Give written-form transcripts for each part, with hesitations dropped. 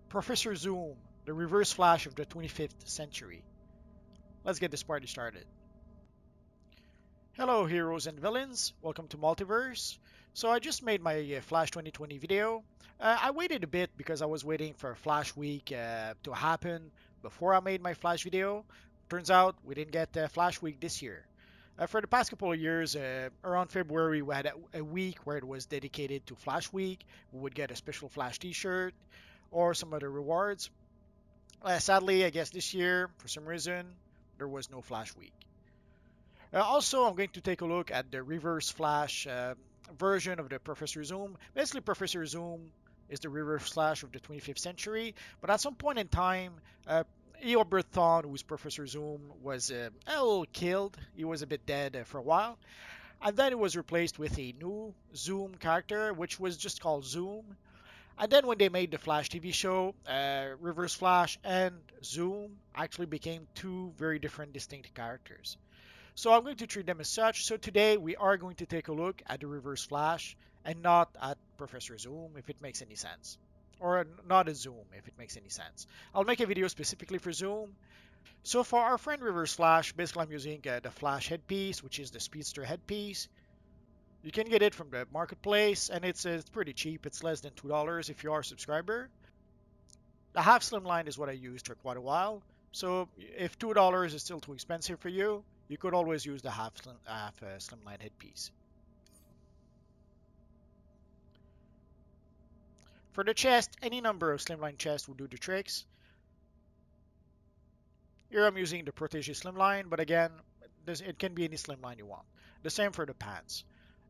Professor Zoom, the reverse flash of the 25th century. Let's get this party started. Hello heroes and villains, welcome to Multiverse. So I just made my Flash 2020 video. I waited a bit because I was waiting for Flash Week to happen before I made my Flash video. Turns out we didn't get Flash Week this year. For the past couple of years, around February, we had a week where it was dedicated to Flash Week. We would get a special Flash t-shirt or some other rewards. Sadly, I guess this year, for some reason, there was no Flash Week. Also, I'm going to take a look at the Reverse Flash version of the Professor Zoom. Basically, Professor Zoom is the Reverse Flash of the 25th century, but at some point in time, Eobert Thawne, who's Professor Zoom, was a little killed. He was a bit dead for a while. And then it was replaced with a new Zoom character, which was just called Zoom. And then when they made the Flash TV show, Reverse Flash and Zoom actually became two very different, distinct characters. So I'm going to treat them as such. So today we are going to take a look at the Reverse Flash and not at Professor Zoom, if it makes any sense. Or not at Zoom, if it makes any sense. I'll make a video specifically for Zoom. So for our friend Reverse Flash, basically I'm using the Flash headpiece, which is the Speedster headpiece. You can get it from the marketplace, and it's pretty cheap. It's less than $2 if you are a subscriber. The half slimline is what I used for quite a while. So if $2 is still too expensive for you, you could always use the half slimline headpiece. For the chest, any number of slimline chests will do the tricks. Here I'm using the Protege slimline, but again, it can be any slimline you want. The same for the pants.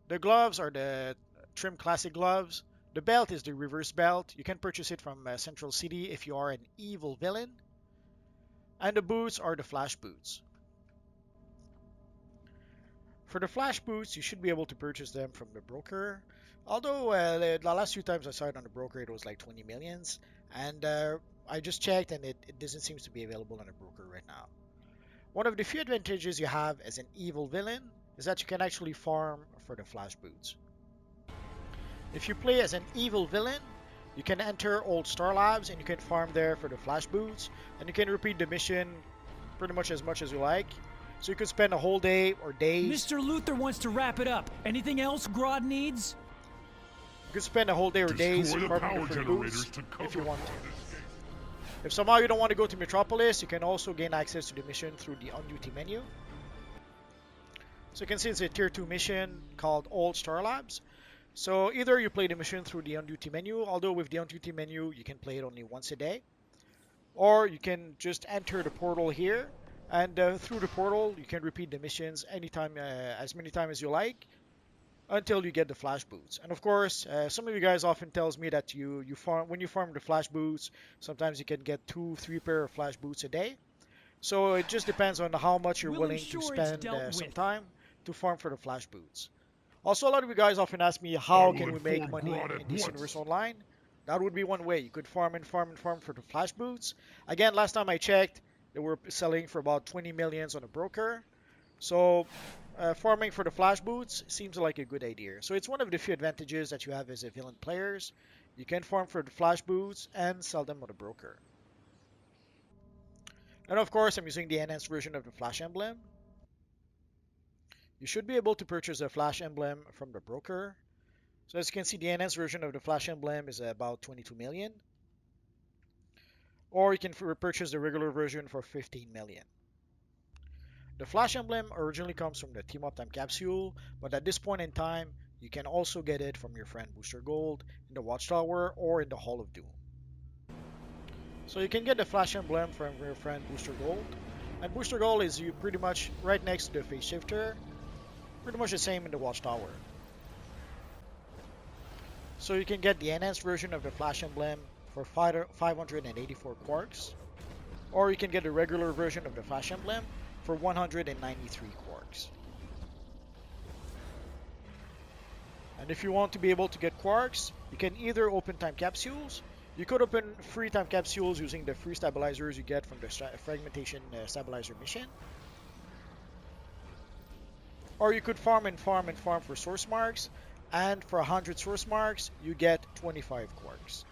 The gloves are the Trim Classic gloves. The belt is the reverse belt. You can purchase it from Central City if you are an evil villain. And the boots are the Flash boots. For the Flash boots, you should be able to purchase them from the broker. Although the last few times I saw it on the broker, it was like 20 millions. And I just checked, and it doesn't seem to be available on the broker right now. One of the few advantages you have as an evil villain is that you can actually farm for the Flash boots. If you play as an evil villain, you can enter Old Star Labs and you can farm there for the Flash boots, and you can repeat the mission pretty much as you like. So you could spend a whole day or days. Mr. Luther wants to wrap it up. Anything else Grodd needs? You could spend a whole day or days farming the boots if you want to. If somehow you don't want to go to Metropolis, you can also gain access to the mission through the on-duty menu. So you can see it's a tier 2 mission called Old Star Labs. So either you play the mission through the on-duty menu, although with the on-duty menu you can play it only once a day. Or you can just enter the portal here, and through the portal you can repeat the missions anytime, as many times as you like, until you get the Flash boots. And of course, some of you guys often tells me that when you farm the Flash boots, sometimes you can get 2-3 pair of Flash boots a day. So it just depends on how much you're willing to spend some time to farm for the Flash boots. Also, a lot of you guys often ask me, how can we make money in this universe online? That would be one way. You could farm and farm and farm for the Flash boots. Again, last time I checked, they were selling for about 20 millions on a broker. So farming for the Flash boots seems like a good idea. So it's one of the few advantages that you have as a villain players. You can farm for the Flash boots and sell them on a broker. And of course, I'm using the enhanced version of the Flash Emblem. You should be able to purchase a Flash Emblem from the broker. So as you can see, the enhanced version of the Flash Emblem is about 22 million. Or you can purchase the regular version for 15 million. The Flash Emblem originally comes from the Team Up Time capsule, but at this point in time, you can also get it from your friend Booster Gold in the Watchtower or in the Hall of Doom. So you can get the Flash Emblem from your friend Booster Gold. And Booster Gold is pretty much right next to the Face Shifter. Pretty much the same in the Watchtower. So you can get the enhanced version of the Flash Emblem for 584 quarks. Or you can get the regular version of the Flash Emblem for 193 quarks. And if you want to be able to get quarks, you can either open time capsules. You could open free time capsules using the free stabilizers you get from the fragmentation stabilizer mission. Or you could farm and farm and farm for source marks, and for 100 source marks, you get 25 quarks.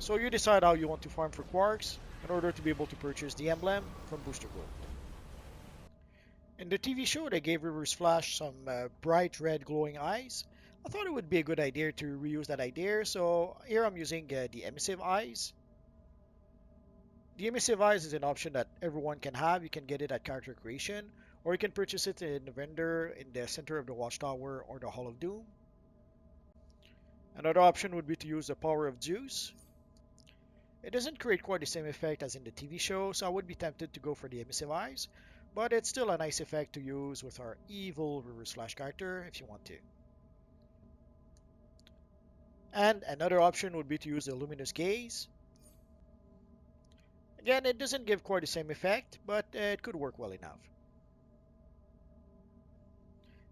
So you decide how you want to farm for quarks in order to be able to purchase the emblem from Booster Gold. In the TV show, they gave Reverse Flash some bright red glowing eyes. I thought it would be a good idea to reuse that idea, so here I'm using the emissive eyes. The emissive eyes is an option that everyone can have. You can get it at character creation, or you can purchase it in the vendor in the center of the Watchtower or the Hall of Doom. Another option would be to use the Power of Zeus. It doesn't create quite the same effect as in the TV show, so I would be tempted to go for the emissive eyes, but it's still a nice effect to use with our evil Reverse Flash character if you want to. And another option would be to use the Luminous Gaze. Again, it doesn't give quite the same effect, but it could work well enough.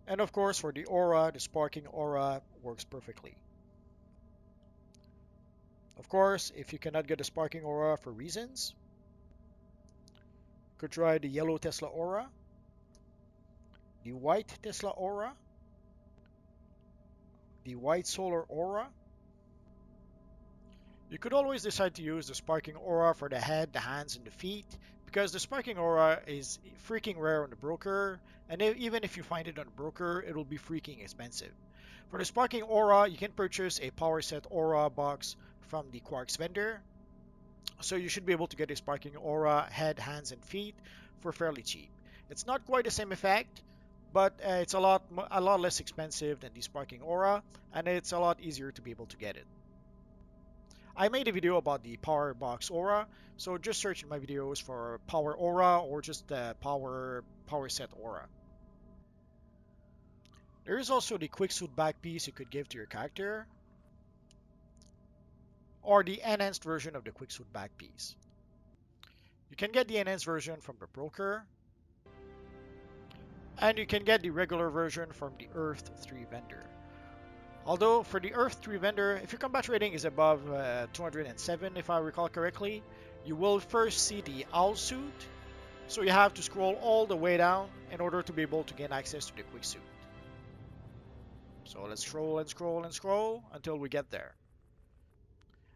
And of course, for the aura, the sparking aura works perfectly. Of course, if you cannot get the sparking aura for reasons, you could try the yellow Tesla aura, the white Tesla aura, the white solar aura. You could always decide to use the sparking aura for the head, the hands, and the feet, because the sparking aura is freaking rare on the broker, and even if you find it on the broker, it will be freaking expensive. For the sparking aura, you can purchase a power set aura box from the Quarks vendor, so you should be able to get a sparking aura head, hands, and feet for fairly cheap. It's not quite the same effect, but it's a lot less expensive than the sparking aura, and it's a lot easier to be able to get it. I made a video about the power box aura, so just search in my videos for power aura or just the power set aura. There is also the quicksuit back piece you could give to your character, or the enhanced version of the quicksuit back piece. You can get the enhanced version from the broker, and you can get the regular version from the Earth 3 vendor. Although for the Earth 3 vendor, if your combat rating is above 207, if I recall correctly, you will first see the owl suit, so you have to scroll all the way down in order to be able to gain access to the quick suit. So let's scroll and scroll and scroll until we get there.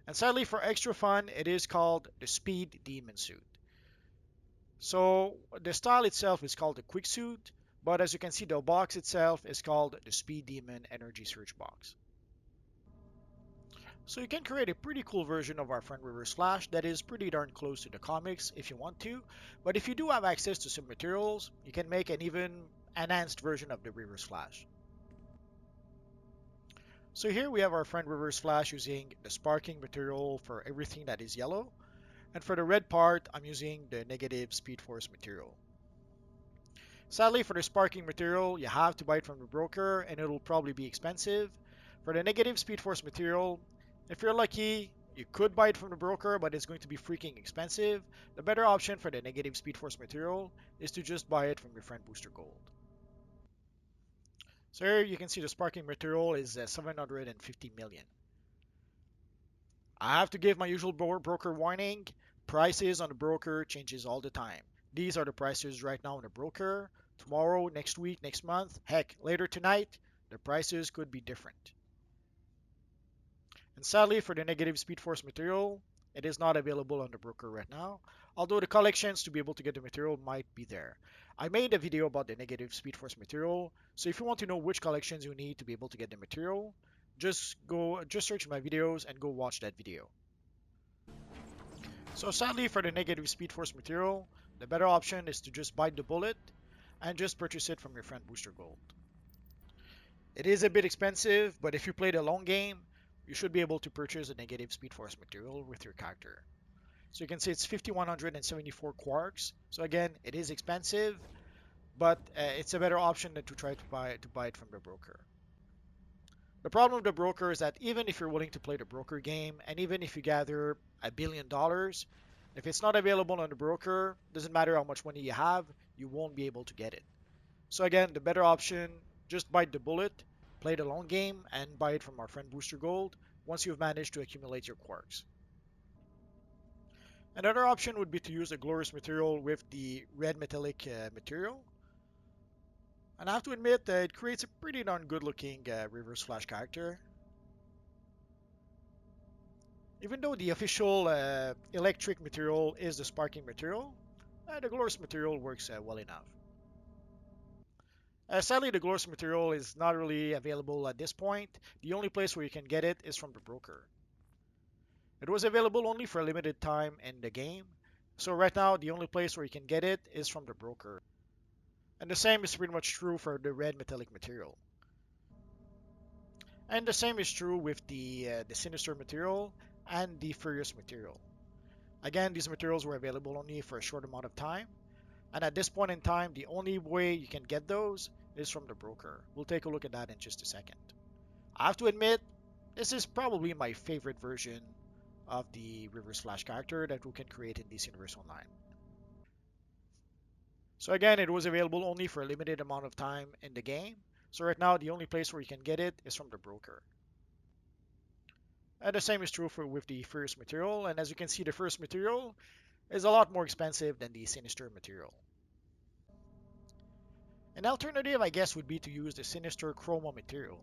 And sadly, for extra fun, it is called the Speed Demon suit. So the style itself is called the quick suit, but as you can see, the box itself is called the Speed Demon Energy Surge box. So you can create a pretty cool version of our friend Reverse Flash that is pretty darn close to the comics if you want to, but if you do have access to some materials, you can make an even enhanced version of the Reverse Flash. So here we have our friend Reverse Flash using the sparking material for everything that is yellow, and for the red part, I'm using the negative Speed Force material. Sadly, for the sparking material, you have to buy it from the broker, and it'll probably be expensive. For the negative Speed Force material, if you're lucky, you could buy it from the broker, but it's going to be freaking expensive. The better option for the negative Speed Force material is to just buy it from your friend Booster Gold. So here you can see the sparking material is 750 million. I have to give my usual broker warning. Prices on the broker changes all the time. These are the prices right now on the broker. Tomorrow, next week, next month, heck, later tonight, the prices could be different. And sadly, for the negative Speed Force material, it is not available on the broker right now, although the collections to be able to get the material might be there. I made a video about the negative Speed Force material, so if you want to know which collections you need to be able to get the material, just search my videos and go watch that video. So sadly, for the negative Speed Force material, the better option is to just bite the bullet and just purchase it from your friend Booster Gold. It is a bit expensive, but if you play the long game, you should be able to purchase a negative Speed Force material with your character. So you can see it's 5,174 quarks. So again, it is expensive, but it's a better option than to try to buy it from the broker. The problem with the broker is that even if you're willing to play the broker game, and even if you gather $1 billion, if it's not available on the broker, doesn't matter how much money you have, you won't be able to get it. So again, the better option, just bite the bullet, play the long game, and buy it from our friend Booster Gold once you've managed to accumulate your quarks. Another option would be to use a glorious material with the red metallic material. And I have to admit that it creates a pretty darn good looking Reverse Flash character. Even though the official electric material is the sparking material, the gloss material works well enough. Sadly, the gloss material is not really available at this point. The only place where you can get it is from the broker. It was available only for a limited time in the game, so right now the only place where you can get it is from the broker. And the same is pretty much true for the red metallic material. And the same is true with the Sinister material and the Furious material. Again, these materials were available only for a short amount of time, and at this point in time, the only way you can get those is from the broker. We'll take a look at that in just a second. I have to admit, this is probably my favorite version of the Reverse Flash character that we can create in this universe online. So again, it was available only for a limited amount of time in the game. So right now, the only place where you can get it is from the broker. And the same is true with the first material. And as you can see, the first material is a lot more expensive than the Sinister material. An alternative, I guess, would be to use the Sinister Chroma material.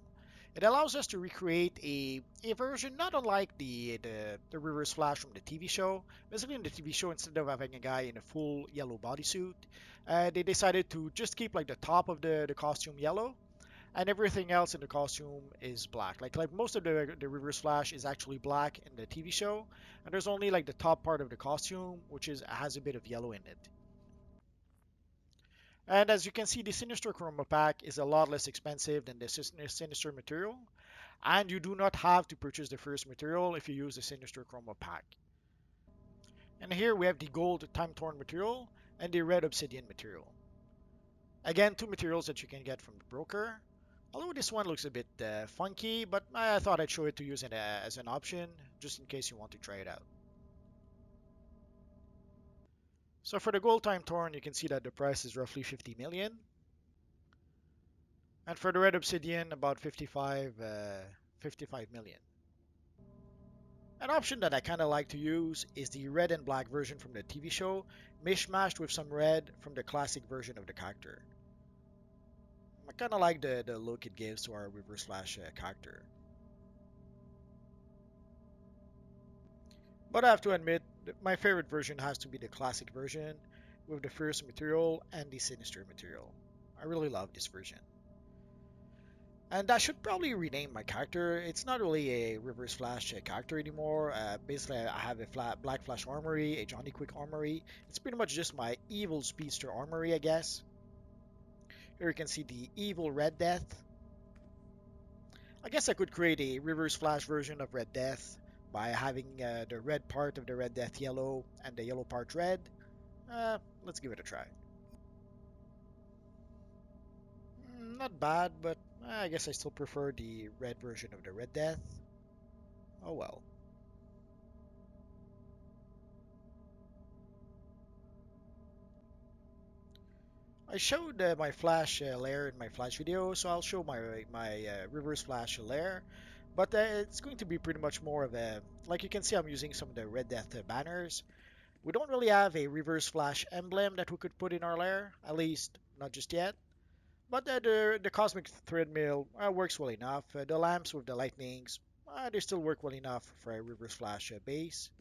It allows us to recreate a version not unlike the Reverse Flash from the TV show. Basically, in the TV show, instead of having a guy in a full yellow bodysuit, they decided to just keep like the top of the costume yellow, and everything else in the costume is black. Like most of the Reverse Flash is actually black in the TV show, and there's only like the top part of the costume which has a bit of yellow in it. And as you can see, the Sinister Chroma pack is a lot less expensive than the Sinister material, and you do not have to purchase the first material if you use the Sinister Chroma pack. And here we have the gold Time Torn material and the red Obsidian material. Again, two materials that you can get from the broker. Although this one looks a bit funky, but I thought I'd show it to you as an option, just in case you want to try it out. So for the gold time torn, you can see that the price is roughly 50 million. And for the red obsidian, about 55 million. An option that I kind of like to use is the red and black version from the TV show, mishmashed with some red from the classic version of the character. I kind of like the look it gives to our Reverse Flash character. But I have to admit, my favorite version has to be the classic version with the first material and the Sinister material. I really love this version. And I should probably rename my character. It's not really a Reverse Flash character anymore. Basically, I have a Black Flash armory, a Johnny Quick armory. It's pretty much just my evil speedster armory, I guess. Here you can see the evil Red Death. I guess I could create a Reverse Flash version of Red Death by having the red part of the Red Death yellow and the yellow part red. Let's give it a try. Not bad, but I guess I still prefer the red version of the Red Death. Oh well. I showed my Flash layer in my Flash video, so I'll show my Reverse Flash layer. But it's going to be pretty much more of a, like you can see I'm using some of the Red Death banners. We don't really have a Reverse Flash emblem that we could put in our layer, at least not just yet. But the Cosmic Threadmill works well enough. The lamps with the lightnings, they still work well enough for a Reverse Flash base.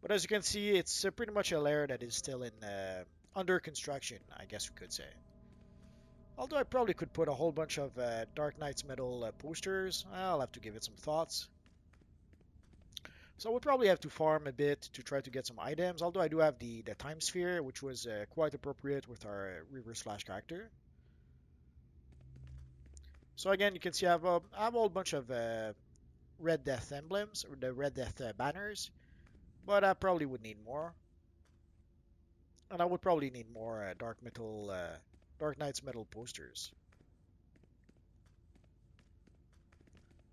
But as you can see, it's pretty much a layer that is still in under construction, I guess we could say. Although I probably could put a whole bunch of Dark Knight's Metal posters. I'll have to give it some thoughts. So we'll probably have to farm a bit to try to get some items. Although I do have the Time Sphere, which was quite appropriate with our Reverse Flash character. So again, you can see I have a whole bunch of Red Death emblems, or the Red Death banners. But I probably would need more. And I would probably need more Dark Knight's Metal posters.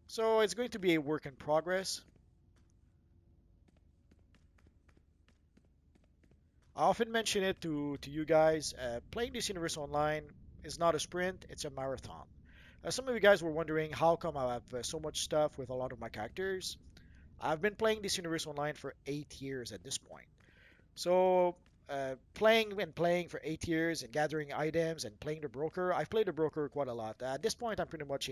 So it's going to be a work in progress. I often mention it to you guys. Playing this universe online is not a sprint, it's a marathon. Some of you guys were wondering how come I have so much stuff with a lot of my characters. I've been playing this universe online for 8 years at this point. So playing and playing for 8 years and gathering items and playing the broker. I've played the broker quite a lot. At this point, I'm pretty much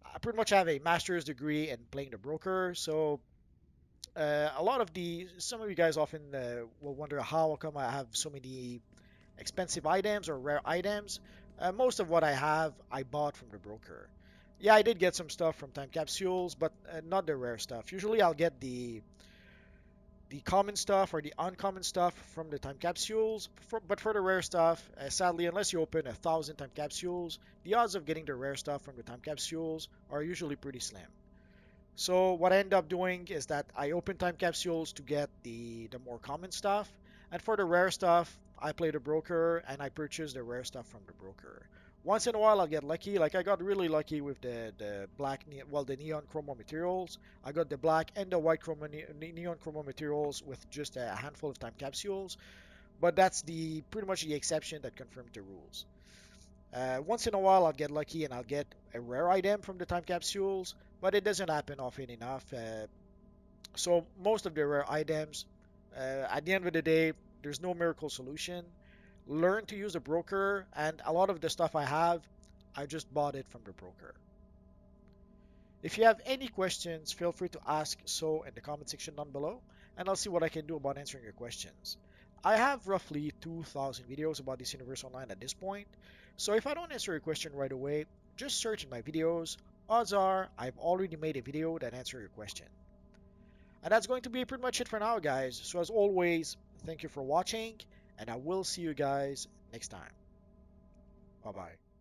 I pretty much have a master's degree in playing the broker, so a lot of the some of you guys often will wonder how come I have so many expensive items or rare items. Most of what I have I bought from the broker. Yeah, I did get some stuff from time capsules, but not the rare stuff. Usually I'll get the common stuff or the uncommon stuff from the time capsules. But for the rare stuff, sadly, unless you open 1,000 time capsules, the odds of getting the rare stuff from the time capsules are usually pretty slim. So what I end up doing is that I open time capsules to get the more common stuff, and for the rare stuff, I play the broker and I purchase the rare stuff from the broker. Once in a while, I'll get lucky. Like I got really lucky with the black well the neon chroma materials. I got the black and the white chroma neon chroma materials with just a handful of time capsules. But that's the pretty much the exception that confirmed the rules. Once in a while, I'll get lucky and I'll get a rare item from the time capsules, but it doesn't happen often enough. So most of the rare items, at the end of the day, there's no miracle solution. Learn to use a broker, and a lot of the stuff I have, I just bought it from the broker. If you have any questions, feel free to ask so in the comment section down below, and I'll see what I can do about answering your questions. I have roughly 2,000 videos about this universe online at this point, so if I don't answer your question right away, just search in my videos. Odds are I've already made a video that answers your question. And that's going to be pretty much it for now, guys. So as always, thank you for watching, and I will see you guys next time. Bye bye.